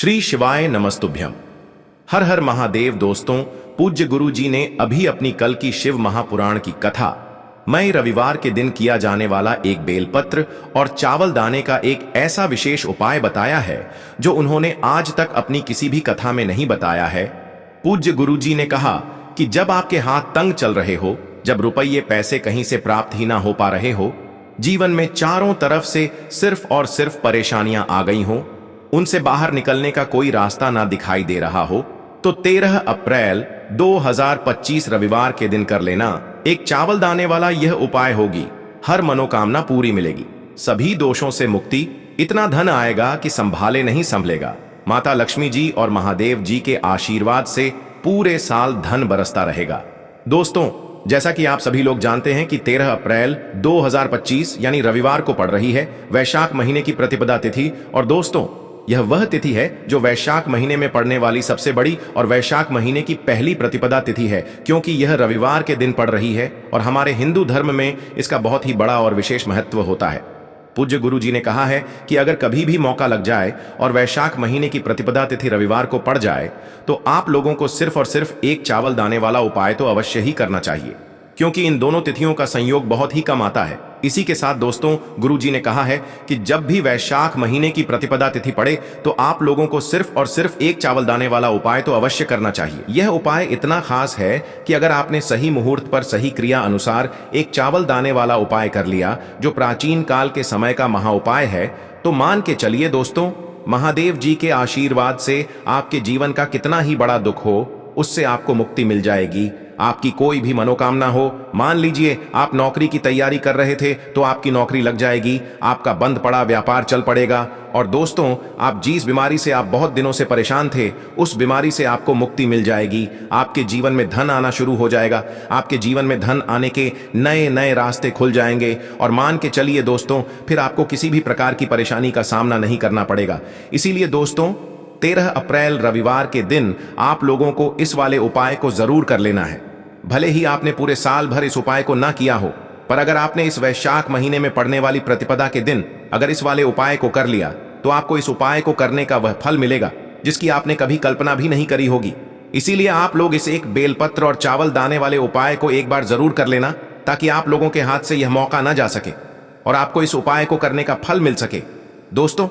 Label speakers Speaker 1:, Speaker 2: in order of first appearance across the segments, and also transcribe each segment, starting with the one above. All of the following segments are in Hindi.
Speaker 1: श्री शिवाय नमस्तुभ्यम। हर हर महादेव। दोस्तों, पूज्य गुरु जी ने अभी अपनी कल की शिव महापुराण की कथा मई रविवार के दिन किया जाने वाला एक बेलपत्र और चावल दाने का एक ऐसा विशेष उपाय बताया है जो उन्होंने आज तक अपनी किसी भी कथा में नहीं बताया है। पूज्य गुरु जी ने कहा कि जब आपके हाथ तंग चल रहे हो, जब रुपये पैसे कहीं से प्राप्त ही ना हो पा रहे हो, जीवन में चारों तरफ से सिर्फ और सिर्फ परेशानियां आ गई हो, उनसे बाहर निकलने का कोई रास्ता ना दिखाई दे रहा हो, तो 13 अप्रैल 2025 रविवार के दिन कर लेना एक चावल दाने वाला यह उपाय होगी। हर मनोकामना पूरी मिलेगी, सभी दोषों से मुक्ति, इतना धन आएगा कि संभाले नहीं संभलेगा। माता लक्ष्मी जी और महादेव जी के आशीर्वाद से पूरे साल धन बरसता रहेगा। दोस्तों, जैसा कि आप सभी लोग जानते हैं कि 13 अप्रैल 2025 यानी रविवार को पड़ रही है वैशाख महीने की प्रतिपदा तिथि। और दोस्तों, यह वह तिथि है जो वैशाख महीने में पड़ने वाली सबसे बड़ी और वैशाख महीने की पहली प्रतिपदा तिथि है, क्योंकि यह रविवार के दिन पड़ रही है और हमारे हिंदू धर्म में इसका बहुत ही बड़ा और विशेष महत्व होता है। पूज्य गुरु जी ने कहा है कि अगर कभी भी मौका लग जाए और वैशाख महीने की प्रतिपदा तिथि रविवार को पड़ जाए तो आप लोगों को सिर्फ और सिर्फ एक चावल दाने वाला उपाय तो अवश्य ही करना चाहिए, क्योंकि इन दोनों तिथियों का संयोग बहुत ही कम आता है। इसी के साथ दोस्तों, गुरुजी ने कहा है कि जब भी वैशाख महीने की प्रतिपदा तिथि पड़े तो आप लोगों को सिर्फ और सिर्फ एक चावल दाने वाला उपाय तो अवश्य करना चाहिए। यह उपाय इतना खास है कि अगर आपने सही मुहूर्त पर सही क्रिया अनुसार एक चावल दाने वाला उपाय कर लिया, जो प्राचीन काल के समय का महाउपाय है, तो मान के चलिए दोस्तों, महादेव जी के आशीर्वाद से आपके जीवन का कितना ही बड़ा दुख हो, उससे आपको मुक्ति मिल जाएगी। आपकी कोई भी मनोकामना हो, मान लीजिए आप नौकरी की तैयारी कर रहे थे तो आपकी नौकरी लग जाएगी, आपका बंद पड़ा व्यापार चल पड़ेगा। और दोस्तों, आप जिस बीमारी से आप बहुत दिनों से परेशान थे, उस बीमारी से आपको मुक्ति मिल जाएगी। आपके जीवन में धन आना शुरू हो जाएगा, आपके जीवन में धन आने के नए नए रास्ते खुल जाएंगे। और मान के चलिए दोस्तों, फिर आपको किसी भी प्रकार की परेशानी का सामना नहीं करना पड़ेगा। इसीलिए दोस्तों, 13 अप्रैल रविवार के दिन आप लोगों को इस वाले उपाय को जरूर कर लेना है। भले ही आपने पूरे साल भर इस उपाय को ना किया हो, पर अगर आपने इस वैशाख महीने में पड़ने वाली प्रतिपदा के दिन अगर इस वाले उपाय को कर लिया तो आपको इस उपाय को करने का वह फल मिलेगा जिसकी आपने कभी कल्पना भी नहीं करी होगी। इसीलिए आप लोग इस एक बेलपत्र और चावल दाने वाले उपाय को एक बार जरूर कर लेना, ताकि आप लोगों के हाथ से यह मौका ना जा सके और आपको इस उपाय को करने का फल मिल सके। दोस्तों,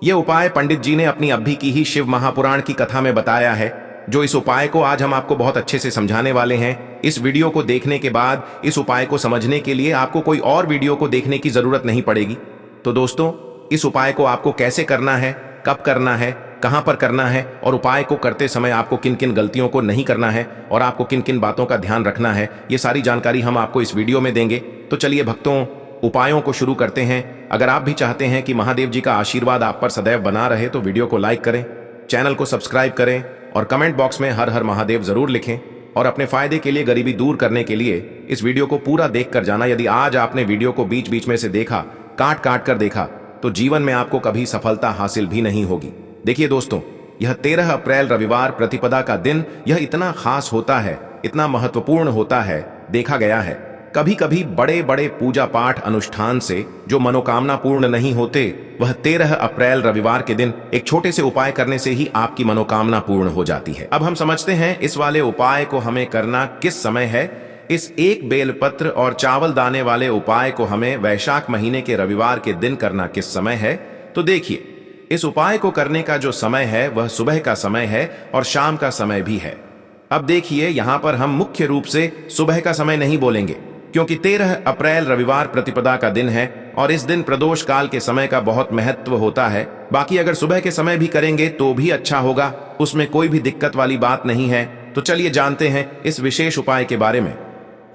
Speaker 1: यह उपाय पंडित जी ने अपनी अभी की ही शिव महापुराण की कथा में बताया है, जो इस उपाय को आज हम आपको बहुत अच्छे से समझाने वाले हैं। इस वीडियो को देखने के बाद इस उपाय को समझने के लिए आपको कोई और वीडियो को देखने की जरूरत नहीं पड़ेगी। तो दोस्तों, इस उपाय को आपको कैसे करना है, कब करना है, कहां पर करना है और उपाय को करते समय आपको किन किन गलतियों को नहीं करना है और आपको किन किन बातों का ध्यान रखना है, ये सारी जानकारी हम आपको इस वीडियो में देंगे। तो चलिए भक्तों, उपायों को शुरू करते हैं। अगर आप भी चाहते हैं कि महादेव जी का आशीर्वाद आप पर सदैव बना रहे तो वीडियो को लाइक करें, चैनल को सब्सक्राइब करें और कमेंट बॉक्स में हर हर महादेव जरूर लिखें। और अपने फायदे के लिए, गरीबी दूर करने के लिए इस वीडियो को पूरा देख कर जाना। यदि आज आपने वीडियो को बीच बीच में से देखा, काट काट कर देखा, तो जीवन में आपको कभी सफलता हासिल भी नहीं होगी। देखिए दोस्तों, यह 13 अप्रैल रविवार प्रतिपदा का दिन यह इतना खास होता है, इतना महत्वपूर्ण होता है। देखा गया है कभी कभी बड़े बड़े पूजा पाठ अनुष्ठान से जो मनोकामना पूर्ण नहीं होते, वह 13 अप्रैल रविवार के दिन एक छोटे से उपाय करने से ही आपकी मनोकामना पूर्ण हो जाती है। अब हम समझते हैं इस वाले उपाय को हमें करना किस समय है। इस एक बेलपत्र और चावल दाने वाले उपाय को हमें वैशाख महीने के रविवार के दिन करना किस समय है। तो देखिए, इस उपाय को करने का जो समय है वह सुबह का समय है और शाम का समय भी है। अब देखिए, यहां पर हम मुख्य रूप से सुबह का समय नहीं बोलेंगे, क्योंकि 13 अप्रैल रविवार प्रतिपदा का दिन है और इस दिन प्रदोष काल के समय का बहुत महत्व होता है। बाकी अगर सुबह के समय भी करेंगे तो भी अच्छा होगा, उसमें कोई भी दिक्कत वाली बात नहीं है। तो चलिए जानते हैं इस विशेष उपाय के बारे में।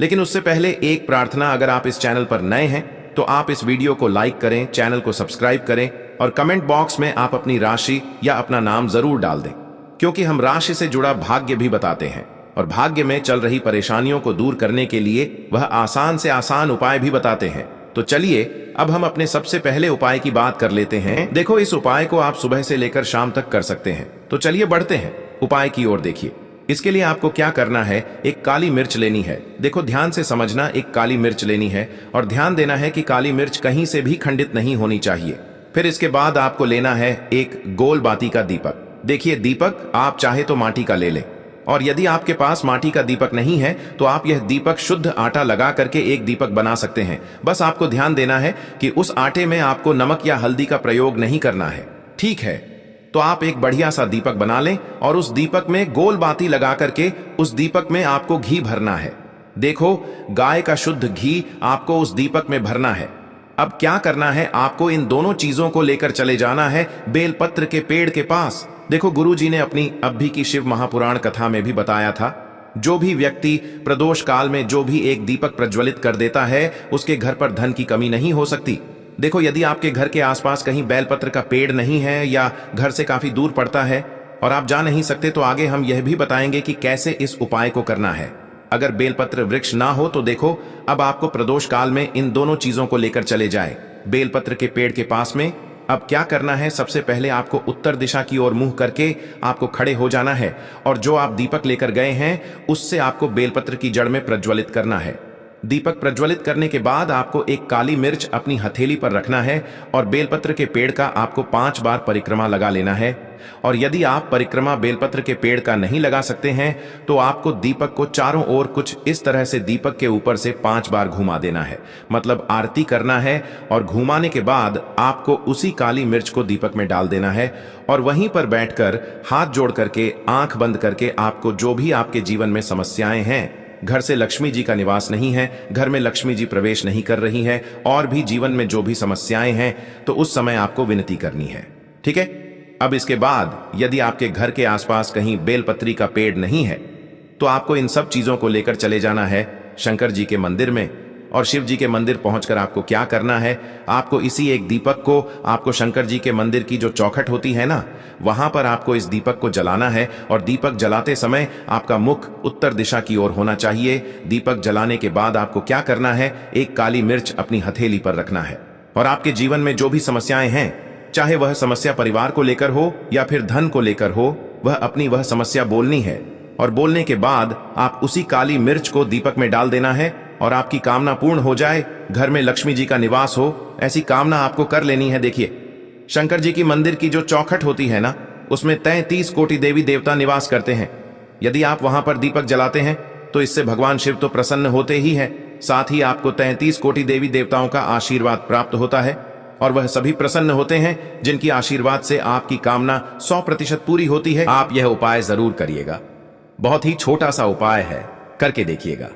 Speaker 1: लेकिन उससे पहले एक प्रार्थना, अगर आप इस चैनल पर नए हैं तो आप इस वीडियो को लाइक करें, चैनल को सब्सक्राइब करें और कमेंट बॉक्स में आप अपनी राशि या अपना नाम जरूर डाल दें, क्योंकि हम राशि से जुड़ा भाग्य भी बताते हैं और भाग्य में चल रही परेशानियों को दूर करने के लिए वह आसान से आसान उपाय भी बताते हैं। तो चलिए अब हम अपने सबसे पहले उपाय की बात कर लेते हैं। देखो, इस उपाय को आप सुबह से लेकर शाम तक कर सकते हैं। तो चलिए बढ़ते हैं उपाय की ओर। देखिए, इसके लिए आपको क्या करना है, एक काली मिर्च लेनी है। देखो, ध्यान से समझना, एक काली मिर्च लेनी है और ध्यान देना है कि काली मिर्च कहीं से भी खंडित नहीं होनी चाहिए। फिर इसके बाद आपको लेना है एक गोल बाती का दीपक। देखिए दीपक आप चाहे तो माटी का ले लें, और यदि आपके पास माटी का दीपक नहीं है तो आप यह दीपक शुद्ध आटा लगा करके एक दीपक बना सकते हैं। बस आपको ध्यान देना है कि उस आटे में आपको नमक या हल्दी का प्रयोग नहीं करना है, ठीक है? तो आप एक बढ़िया सा दीपक बना लें और उस दीपक में गोल बाती लगा करके उस दीपक में आपको घी भरना है। देखो, गाय का शुद्ध घी आपको उस दीपक में भरना है। अब क्या करना है, आपको इन दोनों चीजों को लेकर चले जाना है बेलपत्र के पेड़ के पास। देखो, गुरुजी ने अपनी अभी की शिव महापुराण कथा में भी बताया था, जो भी व्यक्ति प्रदोष काल में जो भी एक दीपक प्रज्वलित कर देता है उसके घर पर धन की कमी नहीं हो सकती। देखो, यदि आपके घर के आसपास कहीं बेलपत्र का पेड़ नहीं है या घर से काफी दूर पड़ता है और आप जा नहीं सकते, तो आगे हम यह भी बताएंगे कि कैसे इस उपाय को करना है। अगर बेलपत्र वृक्ष ना हो तो देखो, अब आपको प्रदोष काल में इन दोनों चीजों को लेकर चले जाए बेलपत्र के पेड़ के पास में। अब क्या करना है, सबसे पहले आपको उत्तर दिशा की ओर मुंह करके आपको खड़े हो जाना है और जो आप दीपक लेकर गए हैं उससे आपको बेलपत्र की जड़ में प्रज्वलित करना है। दीपक प्रज्वलित करने के बाद आपको एक काली मिर्च अपनी हथेली पर रखना है और बेलपत्र के पेड़ का आपको 5 बार परिक्रमा लगा लेना है। और यदि आप परिक्रमा बेलपत्र के पेड़ का नहीं लगा सकते हैं तो आपको दीपक को चारों ओर कुछ इस तरह से दीपक के ऊपर से 5 बार घुमा देना है, मतलब आरती करना है। और घुमाने के बाद आपको उसी काली मिर्च को दीपक में डाल देना है और वहीं पर बैठकर हाथ जोड़ करके आंख बंद करके आपको जो भी आपके जीवन में समस्याएं हैं, घर से लक्ष्मी जी का निवास नहीं है, घर में लक्ष्मी जी प्रवेश नहीं कर रही है, और भी जीवन में जो भी समस्याएं हैं, तो उस समय आपको विनती करनी है, ठीक है? अब इसके बाद यदि आपके घर के आसपास कहीं बेलपत्री का पेड़ नहीं है तो आपको इन सब चीजों को लेकर चले जाना है शंकर जी के मंदिर में। और शिव जी के मंदिर पहुंचकर आपको क्या करना है, आपको इसी एक दीपक को आपको शंकर जी के मंदिर की जो चौखट होती है ना, वहां पर आपको इस दीपक को जलाना है। और दीपक जलाते समय आपका मुख उत्तर दिशा की ओर होना चाहिए। दीपक जलाने के बाद आपको क्या करना है, एक काली मिर्च अपनी हथेली पर रखना है और आपके जीवन में जो भी समस्याएं हैं, चाहे वह समस्या परिवार को लेकर हो या फिर धन को लेकर हो, वह समस्या बोलनी है। और बोलने के बाद आप उसी काली मिर्च को दीपक में डाल देना है और आपकी कामना पूर्ण हो जाए, घर में लक्ष्मी जी का निवास हो, ऐसी कामना आपको कर लेनी है। देखिए, शंकर जी की मंदिर की जो चौखट होती है ना, उसमें 33 कोटि देवी देवता निवास करते हैं। यदि आप वहां पर दीपक जलाते हैं तो इससे भगवान शिव तो प्रसन्न होते ही है, साथ ही आपको 33 कोटि देवी देवताओं का आशीर्वाद प्राप्त होता है। और वह सभी प्रसन्न होते हैं जिनकी आशीर्वाद से आपकी कामना 100% पूरी होती है। आप यह उपाय जरूर करिएगा, बहुत ही छोटा सा उपाय है, करके देखिएगा।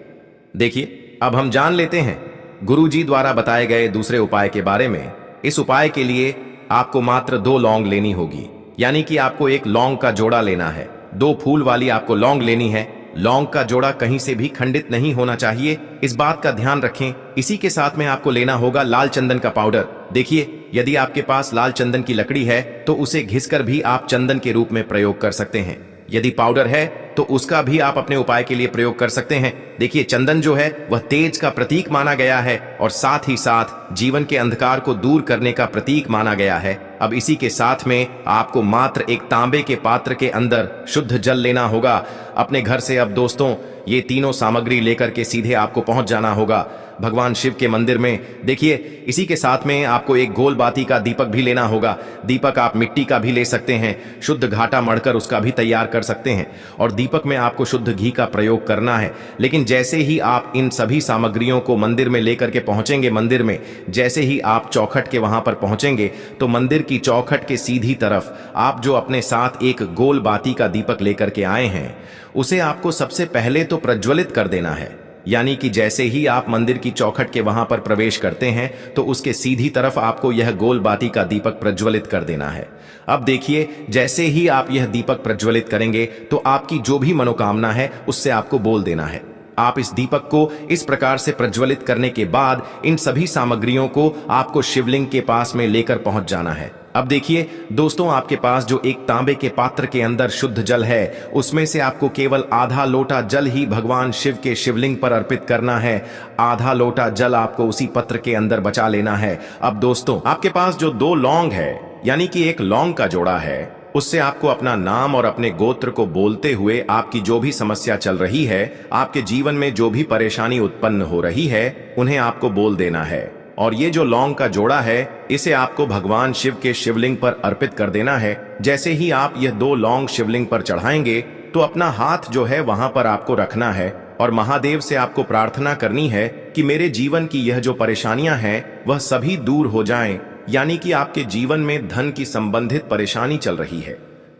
Speaker 1: देखिए, अब हम जान लेते हैं गुरुजी द्वारा बताए गए दूसरे उपाय के बारे में। इस उपाय के लिए आपको मात्र 2 लौंग लेनी होगी, यानी कि आपको एक लौंग का जोड़ा लेना है। 2 फूल वाली आपको लौंग लेनी है। लौंग का जोड़ा कहीं से भी खंडित नहीं होना चाहिए, इस बात का ध्यान रखें। इसी के साथ में आपको लेना होगा लाल चंदन का पाउडर। देखिए, यदि आपके पास लाल चंदन की लकड़ी है तो उसे घिसकर भी आप चंदन के रूप में प्रयोग कर सकते हैं। यदि पाउडर है तो उसका भी आप अपने उपाय के लिए प्रयोग कर सकते हैं। देखिए, चंदन जो है वह तेज का प्रतीक माना गया है और साथ ही साथ जीवन के अंधकार को दूर करने का प्रतीक माना गया है। अब इसी के साथ में आपको मात्र एक तांबे के पात्र के अंदर शुद्ध जल लेना होगा अपने घर से। अब दोस्तों, ये तीनों सामग्री लेकर के सीधे आपको पहुंच जाना होगा भगवान शिव के मंदिर में। देखिए, इसी के साथ में आपको एक गोल बाती का दीपक भी लेना होगा। दीपक आप मिट्टी का भी ले सकते हैं, शुद्ध घाटा मढ़कर उसका भी तैयार कर सकते हैं। और दीपक में आपको शुद्ध घी का प्रयोग करना है। लेकिन जैसे ही आप इन सभी सामग्रियों को मंदिर में लेकर के पहुंचेंगे, मंदिर में जैसे ही आप चौखट के वहां पर पहुंचेंगे तो मंदिर की चौखट के सीधी तरफ आप जो अपने साथ एक गोल बाती का दीपक लेकर के आए हैं, उसे आपको सबसे पहले तो प्रज्वलित कर देना है। यानी कि जैसे ही आप मंदिर की चौखट के वहां पर प्रवेश करते हैं तो उसके सीधी तरफ आपको यह गोल बाती का दीपक प्रज्वलित कर देना है। अब देखिए, जैसे ही आप यह दीपक प्रज्वलित करेंगे तो आपकी जो भी मनोकामना है उससे आपको बोल देना है। आप इस दीपक को इस प्रकार से प्रज्वलित करने के बाद इन सभी सामग्रियों को आपको शिवलिंग के पास में लेकर पहुंच जाना है। अब देखिए दोस्तों, आपके पास जो एक तांबे के पात्र के अंदर शुद्ध जल है, उसमें से आपको केवल आधा लोटा जल ही भगवान शिव के शिवलिंग पर अर्पित करना है। आधा लोटा जल आपको उसी पत्र के अंदर बचा लेना है। अब दोस्तों, आपके पास जो 2 लौंग है, यानी कि एक लौंग का जोड़ा है, उससे आपको अपना नाम और अपने गोत्र को बोलते हुए आपकी जो भी समस्या चल रही है, आपके जीवन में जो भी परेशानी उत्पन्न हो रही है, उन्हें आपको बोल देना है। और ये जो लौंग का जोड़ा है, इसे आपको भगवान शिव के शिवलिंग पर अर्पित कर देना है। जैसे ही आप यह 2 लौंग शिवलिंग पर चढ़ाएंगे तो अपना हाथ जो है वहां पर आपको रखना है और महादेव से आपको प्रार्थना करनी है कि मेरे जीवन की यह जो परेशानियां हैं वह सभी दूर हो जाएं। यानी कि आपके जीवन में धन की संबंधित परेशानी चल रही है,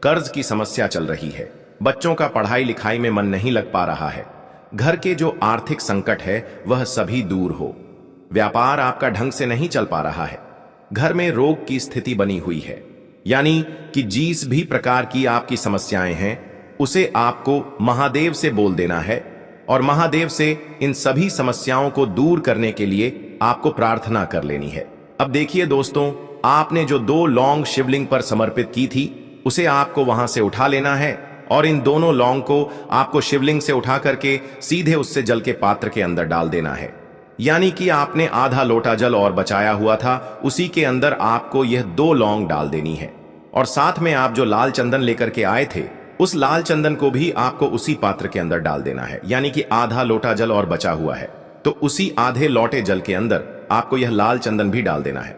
Speaker 1: कर्ज की समस्या चल रही है, बच्चों का पढ़ाई लिखाई में मन नहीं लग पा रहा है, घर के जो आर्थिक संकट है वह सभी दूर हो, व्यापार आपका ढंग से नहीं चल पा रहा है, घर में रोग की स्थिति बनी हुई है, यानी कि जिस भी प्रकार की आपकी समस्याएं हैं उसे आपको महादेव से बोल देना है और महादेव से इन सभी समस्याओं को दूर करने के लिए आपको प्रार्थना कर लेनी है। अब देखिए दोस्तों, आपने जो 2 लौंग शिवलिंग पर समर्पित की थी उसे आपको वहां से उठा लेना है और इन दोनों लौंग को आपको शिवलिंग से उठा करके सीधे उससे जल के पात्र के अंदर डाल देना है। यानी कि आपने आधा लोटा जल और बचाया हुआ था, उसी के अंदर आपको यह 2 लौंग डाल देनी है और साथ में आप जो लाल चंदन लेकर के आए थे उस लाल चंदन को भी आपको उसी पात्र के अंदर डाल देना है। यानी कि आधा लोटा जल और बचा हुआ है तो उसी आधे लोटे जल के अंदर आपको यह लाल चंदन भी डाल देना है।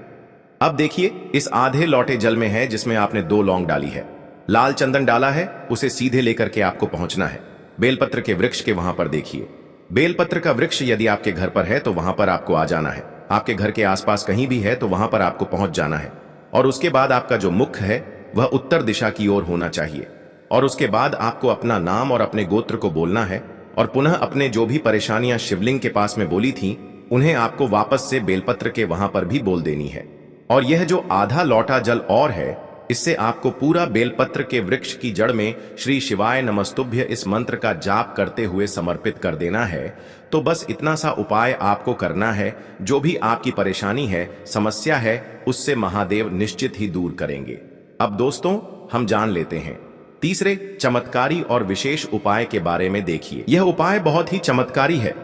Speaker 1: अब देखिए, इस आधे लोटे जल में है जिसमें आपने 2 लौंग डाली है, लाल चंदन डाला है, उसे सीधे लेकर के आपको पहुंचना है बेलपत्र के वृक्ष के वहां पर। देखिए, बेलपत्र का वृक्ष यदि आपके घर पर है तो वहां पर आपको आ जाना है, आपके घर के आसपास कहीं भी है तो वहां पर आपको पहुंच जाना है और उसके बाद आपका जो मुख है वह उत्तर दिशा की ओर होना चाहिए और उसके बाद आपको अपना नाम और अपने गोत्र को बोलना है और पुनः अपने जो भी परेशानियां शिवलिंग के पास में बोली थी उन्हें आपको वापस से बेलपत्र के वहां पर भी बोल देनी है। और यह जो आधा लौटा जल और है, इससे आपको पूरा बेलपत्र के वृक्ष की जड़ में श्री शिवाय नमस्तुभ्य इस मंत्र का जाप करते हुए समर्पित कर देना है। तो बस इतना सा उपाय आपको करना है, जो भी आपकी परेशानी है, समस्या है, उससे महादेव निश्चित ही दूर करेंगे। अब दोस्तों, हम जान लेते हैं तीसरे चमत्कारी और विशेष उपाय के बारे में। देखिए, यह उपाय बहुत ही चमत्कारी है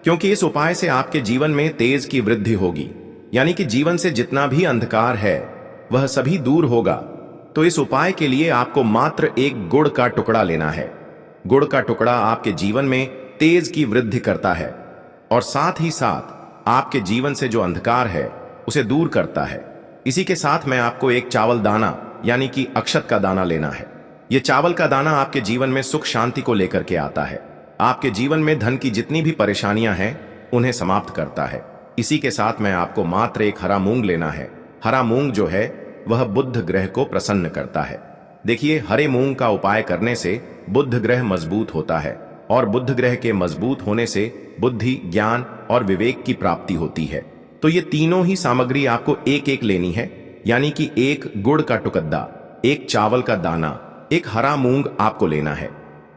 Speaker 1: क्योंकि इस उपाय से आपके जीवन में तेज की वृद्धि होगी, यानी कि जीवन से जितना भी अंधकार है वह सभी दूर होगा। तो इस उपाय के लिए आपको मात्र एक गुड़ का टुकड़ा लेना है। गुड़ का टुकड़ा आपके जीवन में तेज की वृद्धि करता है और साथ ही साथ आपके जीवन से जो अंधकार है उसे दूर करता है। इसी के साथ में आपको एक चावल दाना यानी कि अक्षत का दाना लेना है। यह चावल का दाना आपके जीवन में सुख शांति को लेकर के आता है, आपके जीवन में धन की जितनी भी परेशानियां हैं उन्हें समाप्त करता है। इसी के साथ में आपको मात्र एक हरा मूंग लेना है। हरा मूंग जो है वह बुध ग्रह को प्रसन्न करता है। देखिए, हरे मूंग का उपाय करने से बुध ग्रह मजबूत होता है और बुध ग्रह के मजबूत होने से बुद्धि, ज्ञान और विवेक की प्राप्ति होती है। तो ये तीनों ही सामग्री आपको एक एक लेनी है, यानी कि एक गुड़ का टुकड़ा, एक चावल का दाना, एक हरा मूंग आपको लेना है।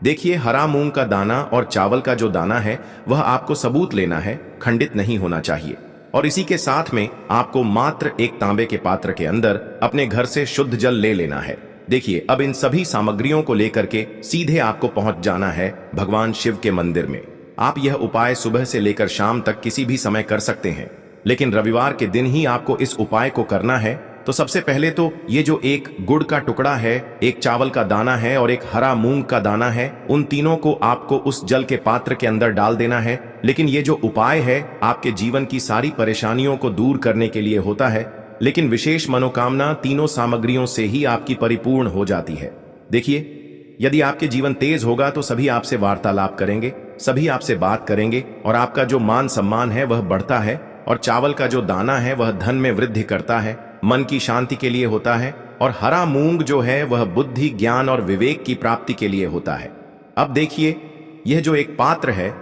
Speaker 1: देखिए, हरा मूंग का दाना और चावल का जो दाना है वह आपको सबूत लेना है, खंडित नहीं होना चाहिए। और इसी के साथ में आपको मात्र एक तांबे के पात्र के अंदर अपने घर से शुद्ध जल ले लेना है। देखिए, अब इन सभी सामग्रियों को लेकर के सीधे आपको पहुंच जाना है भगवान शिव के मंदिर में। आप यह उपाय सुबह से लेकर शाम तक किसी भी समय कर सकते हैं, लेकिन रविवार के दिन ही आपको इस उपाय को करना है। तो सबसे पहले तो ये जो एक गुड़ का टुकड़ा है, एक चावल का दाना है और एक हरा मूंग का दाना है, उन तीनों को आपको उस जल के पात्र के अंदर डाल देना है। लेकिन ये जो उपाय है आपके जीवन की सारी परेशानियों को दूर करने के लिए होता है, लेकिन विशेष मनोकामना तीनों सामग्रियों से ही आपकी परिपूर्ण हो जाती है। देखिए, यदि आपके जीवन तेज होगा तो सभी आपसे वार्तालाप करेंगे, सभी आपसे बात करेंगे और आपका जो मान सम्मान है वह बढ़ता है। और चावल का जो दाना है वह धन में वृद्धि करता है, मन की शांति के लिए होता है। और हरा मूंग जो है वह बुद्धि, ज्ञान और विवेक की प्राप्ति के लिए होता है। अब देखिए, यह जो एक पात्र है,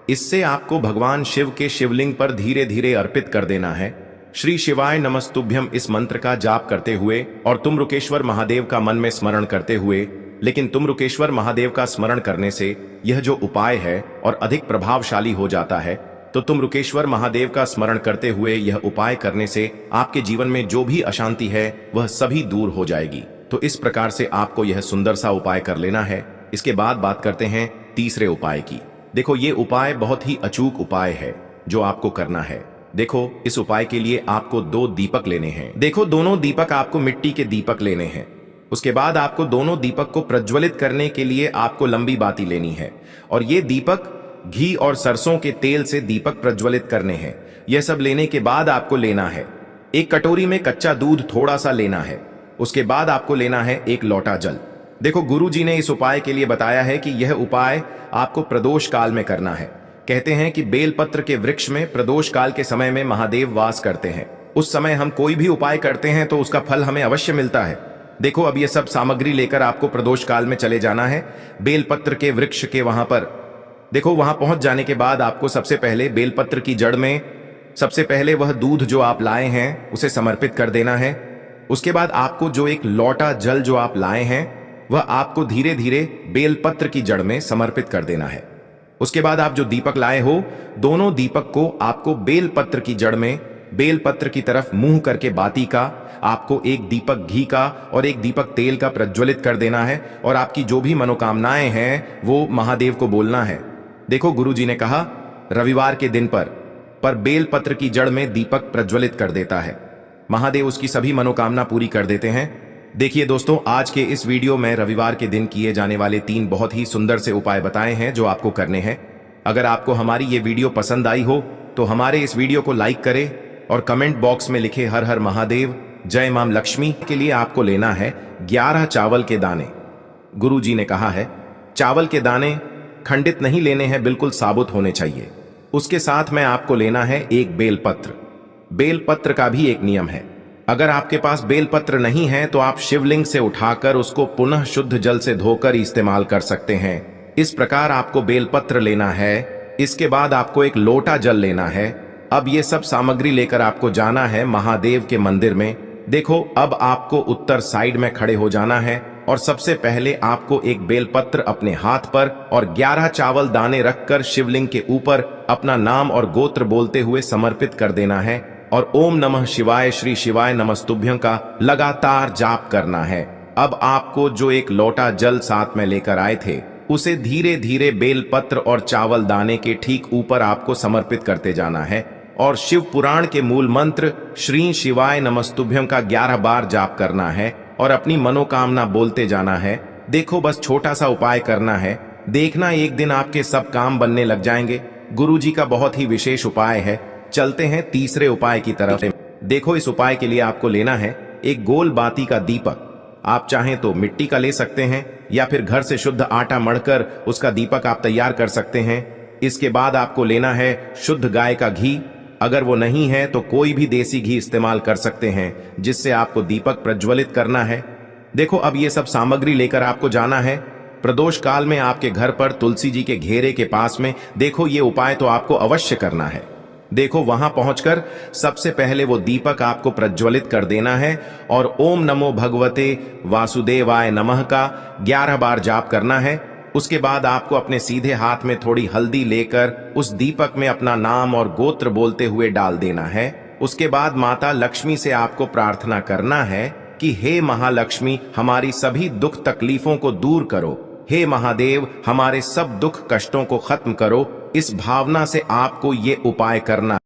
Speaker 1: इससे आपको भगवान शिव के शिवलिंग पर धीरे धीरे अर्पित कर देना है। श्री शिवाय नमस्तुभ्यम इस मंत्र का जाप करते हुए और तुम्रुकेश्वर महादेव का मन में स्मरण करते हुए। लेकिन तुम्रुकेश्वर महादेव का स्मरण करने से यह जो उपाय है और अधिक प्रभावशाली हो जाता है। तो तुम्रुकेश्वर महादेव का स्मरण करते हुए यह उपाय करने से आपके जीवन में जो भी अशांति है वह सभी दूर हो जाएगी। तो इस प्रकार से आपको यह सुंदर सा उपाय कर लेना है। इसके बाद बात करते हैं तीसरे उपाय की। देखो, ये उपाय बहुत ही अचूक उपाय है जो आपको करना है। देखो, इस उपाय के लिए आपको 2 दीपक लेने हैं। देखो, दोनों दीपक आपको मिट्टी के दीपक लेने हैं। उसके बाद आपको दोनों दीपक को प्रज्वलित करने के लिए आपको लंबी बाती लेनी है और ये दीपक घी और सरसों के तेल से दीपक प्रज्वलित करने हैं। यह सब लेने के बाद आपको लेना है एक कटोरी में कच्चा दूध थोड़ा सा लेना है। उसके बाद आपको लेना है एक लोटा जल। देखो, गुरु जी ने इस उपाय के लिए बताया है कि यह उपाय आपको प्रदोष काल में करना है। कहते हैं कि बेलपत्र के वृक्ष में प्रदोष काल के समय में महादेव वास करते हैं। उस समय हम कोई भी उपाय करते हैं तो उसका फल हमें अवश्य मिलता है। देखो, अब ये सब सामग्री लेकर आपको प्रदोष काल में चले जाना है बेलपत्र के वृक्ष के वहां पर। देखो, वहां पहुंच जाने के बाद आपको सबसे पहले बेलपत्र की जड़ में सबसे पहले वह दूध जो आप लाए हैं उसे समर्पित कर देना है। उसके बाद आपको जो एक लोटा जल जो आप लाए हैं वह आपको धीरे धीरे बेलपत्र की जड़ में समर्पित कर देना है। उसके बाद आप जो दीपक लाए हो, दोनों दीपक को आपको बेलपत्र की जड़ में बेलपत्र की तरफ मुंह करके बाती का आपको एक दीपक घी का और एक दीपक तेल का प्रज्वलित कर देना है और आपकी जो भी मनोकामनाएं हैं वो महादेव को बोलना है। देखो, गुरु जी ने कहा रविवार के दिन पर बेलपत्र की जड़ में दीपक प्रज्वलित कर देता है, महादेव उसकी सभी मनोकामना पूरी कर देते हैं। देखिए दोस्तों, आज के इस वीडियो में रविवार के दिन किए जाने वाले 3 बहुत ही सुंदर से उपाय बताए हैं जो आपको करने हैं। अगर आपको हमारी ये वीडियो पसंद आई हो तो हमारे इस वीडियो को लाइक करें और कमेंट बॉक्स में लिखे हर हर महादेव, जय मां लक्ष्मी। के लिए आपको लेना है 11 चावल के दाने। गुरु जी ने कहा है चावल के दाने खंडित नहीं लेने हैं, बिल्कुल साबुत होने चाहिए। उसके साथ में आपको लेना है एक बेलपत्र। बेलपत्र का भी एक नियम है, अगर आपके पास बेलपत्र नहीं है तो आप शिवलिंग से उठाकर उसको पुनः शुद्ध जल से धोकर इस्तेमाल कर सकते हैं। इस प्रकार आपको बेलपत्र लेना है। इसके बाद आपको एक लोटा जल लेना है। अब ये सब सामग्री लेकर आपको जाना है महादेव के मंदिर में। देखो, अब आपको उत्तर साइड में खड़े हो जाना है और सबसे पहले आपको एक बेलपत्र अपने हाथ पर और 11 चावल दाने रखकर शिवलिंग के ऊपर अपना नाम और गोत्र बोलते हुए समर्पित कर देना है और ओम नमः शिवाय श्री शिवाय नमस्तुभ्यं का लगातार जाप करना है। अब आपको जो एक लोटा जल साथ में लेकर आए थे उसे धीरे धीरे बेलपत्र और चावल दाने के ठीक ऊपर आपको समर्पित करते जाना है और शिव पुराण के मूल मंत्र श्री शिवाय नमस्तुभ्यं का 11 बार जाप करना है और अपनी मनोकामना बोलते जाना है। देखो, बस छोटा सा उपाय करना है, देखना एक दिन आपके सब काम बनने लग जाएंगे। गुरु जी का बहुत ही विशेष उपाय है। चलते हैं तीसरे उपाय की तरफ। देखो, इस उपाय के लिए आपको लेना है एक गोल बाती का दीपक। आप चाहें तो मिट्टी का ले सकते हैं या फिर घर से शुद्ध आटा मढ़कर उसका दीपक आप तैयार कर सकते हैं। इसके बाद आपको लेना है शुद्ध गाय का घी। अगर वो नहीं है तो कोई भी देसी घी इस्तेमाल कर सकते हैं जिससे आपको दीपक प्रज्वलित करना है। देखो, अब ये सब सामग्री लेकर आपको जाना है प्रदोष काल में आपके घर पर तुलसी जी के घेरे के पास में। देखो, ये उपाय तो आपको अवश्य करना है। देखो, वहां पहुंचकर सबसे पहले वो दीपक आपको प्रज्वलित कर देना है और ओम नमो भगवते वासुदेवाय नमः का 11 बार जाप करना है। उसके बाद आपको अपने सीधे हाथ में थोड़ी हल्दी लेकर उस दीपक में अपना नाम और गोत्र बोलते हुए डाल देना है। उसके बाद माता लक्ष्मी से आपको प्रार्थना करना है कि हे महालक्ष्मी, हमारी सभी दुख तकलीफों को दूर करो। हे महादेव, हमारे सब दुख कष्टों को खत्म करो। इस भावना से आपको ये उपाय करना